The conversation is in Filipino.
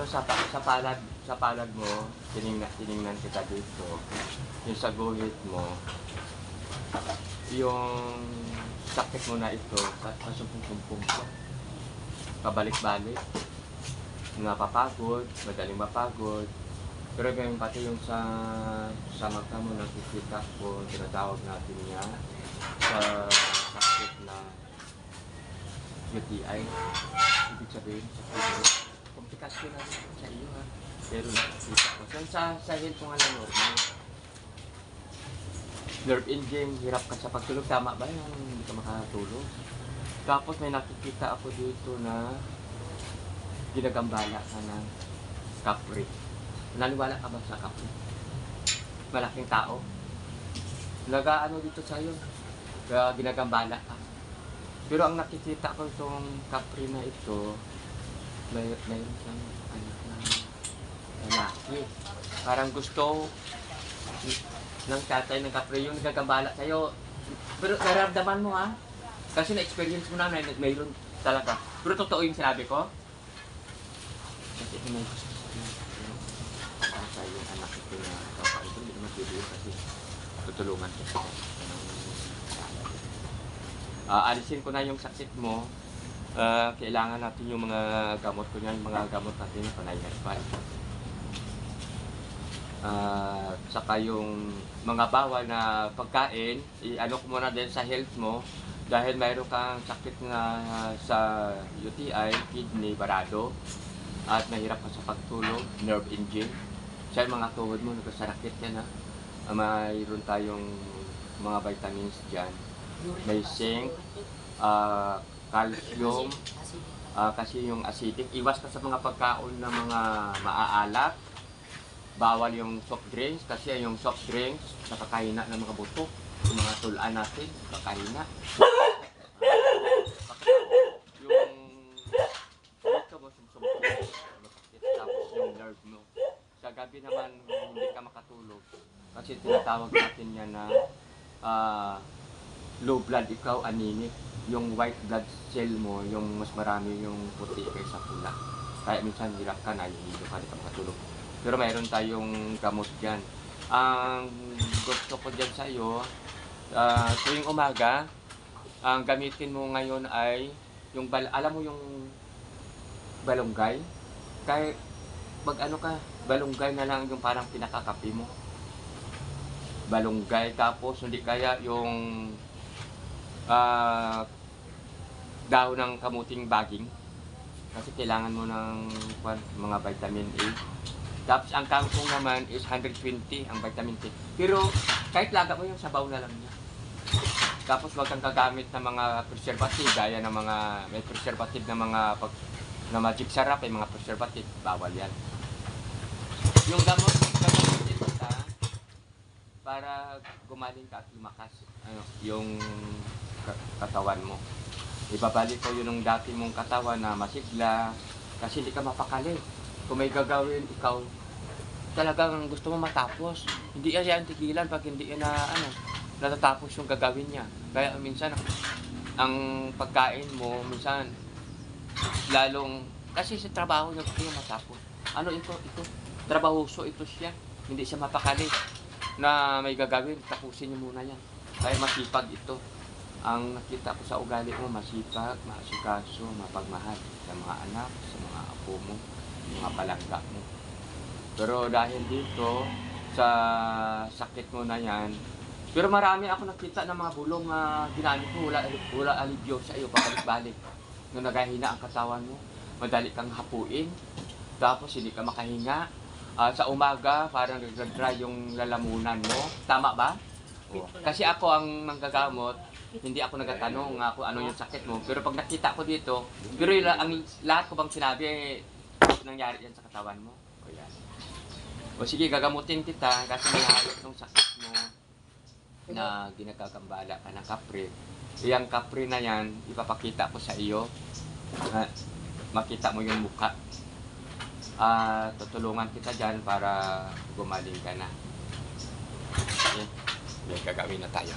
ito sa palad mo, tiningnan kita dito. Yung sa guhit mo, yung sakit mo na ito, kasumpong-sumpong ko. Pabalik-balik. Napapagod, madaling mapagod. Pero ganyan pati yung sa mata mo, nakikita ko, tinatawag natin niya sa sakit na UTI. Ibig sabihin, komplikasyon na rin sa iyo ha. Pero nakikita ko. Sa health ko nga na normal. Nerve ending, hirap ka sa pagtulog. Tama ba yung hindi ka makatulog? Tapos may nakikita ako dito na ginagambala ka ng kapre. Naniwala ka ba sa kapre? Malaking tao. Nag-ano dito sa'yo. Kaya ginagambala ka. Pero ang nakikita ko itong kapre na ito, mayroon siyang anak na lalaki. Parang gusto ng tatay ng kapre yung nagagambala sa'yo. Pero nararamdaman mo ha. Kasi na-experience mo na mayroon talaga. Pero totoo yung sinabi ko. Kasi may gusto sa yung anak ito na kapag hindi naman bibigyan kasi tutulungan ko. Alisin ko na yung sakit mo. Kailangan natin yung mga gamot ko niya, yung mga gamot natin na panay-herbal. Saka yung mga bawal na pagkain, i-ano ko muna din sa health mo dahil mayroon kang sakit na sa UTI, kidney, barado at mahirap ka sa pagtulog, nerve ending. Sa mga tuhod mo, nagkasarakit yan ha. Mayroon tayong mga vitamins dyan. May zinc, calcium, kasi yung acidic. Iwas ka sa mga pagkaon na mga maaalat. Bawal yung soft drinks kasi yung soft drinks nakakahina ng mga buto. Yung mga tulaan natin, nakakahina. Yung dito mo, sumsumpo. Tapos yung nerve mo. Sa gabi naman, hindi ka makatulog. Kasi tinatawag natin yan na low blood, ikaw anemic. Yung white blood cell mo, yung mas marami yung puti kaysa pula. Kaya minsan hirap ka na, hindi ka rin makatulog. Pero mayroon tayong gamot dyan. Ang gusto ko dyan sa iyo, tuwing umaga, ang gamitin mo ngayon ay, yung alam mo yung balonggay? Kaya mag-ano ka, balonggay na lang yung parang pinakakapi mo. Balonggay, tapos hindi kaya yung dahon ng kamuting baging. Kasi kailangan mo ng mga vitamin A. Tapos ang kangkong naman is 120 ang vitamin C. Pero kahit laga mo yung sabaw na lang niya. Tapos wag kang gagamit ng mga preservative, gaya ng mga may preservative na mga na magic sarap, ay mga preservative, bawal yan. Yung gamot kita para gumaling ka at lumakas yung katawan mo. Ibabalik ko yun ng dati mong katawan na masigla kasi hindi ka mapakali. Kung may gagawin ikaw, talagang gusto mo matapos. Hindi yan tigilan pag hindi na natatapos yung gagawin niya. Kaya minsan ang pagkain mo minsan lalong kasi sa trabaho niya gusto niya matapos. Ano ito trabahoso ito siya. Hindi siya mapakali na may gagawin, tapusin niyo muna yan. Kaya masipag ito. Ang nakita ko sa ugali mo, masipag, maasikaso, mapagmahal sa mga anak, sa mga apo mo, mga palangga mo. Pero dahil dito, sa sakit mo na yan, pero marami ako nakita ng mga bulong na ginamit mo, wala alibyo sa iyo, pabalik-balik. Nung nagahina ang katawan mo, madali kang hapuin, tapos hindi ka makahinga. Sa umaga, parang nag-dry yung lalamunan mo. Tama ba? Kasi ako ang manggagamot, hindi ako nagtatanong kung ano yung sakit mo. Pero pag nakita ko dito, pero ang lahat ko bang sinabi, nangyari yan sa katawan mo. O yan. O sige, gagamutin kita kasi may hayop ng sakit mo na ginagagambala ka ng kapre. Yung kapre na yan, ipapakita ko sa iyo. Makita mo yung mukha. Tutulungan kita dyan para gumaling ka na. Okay, may gagawin na tayo.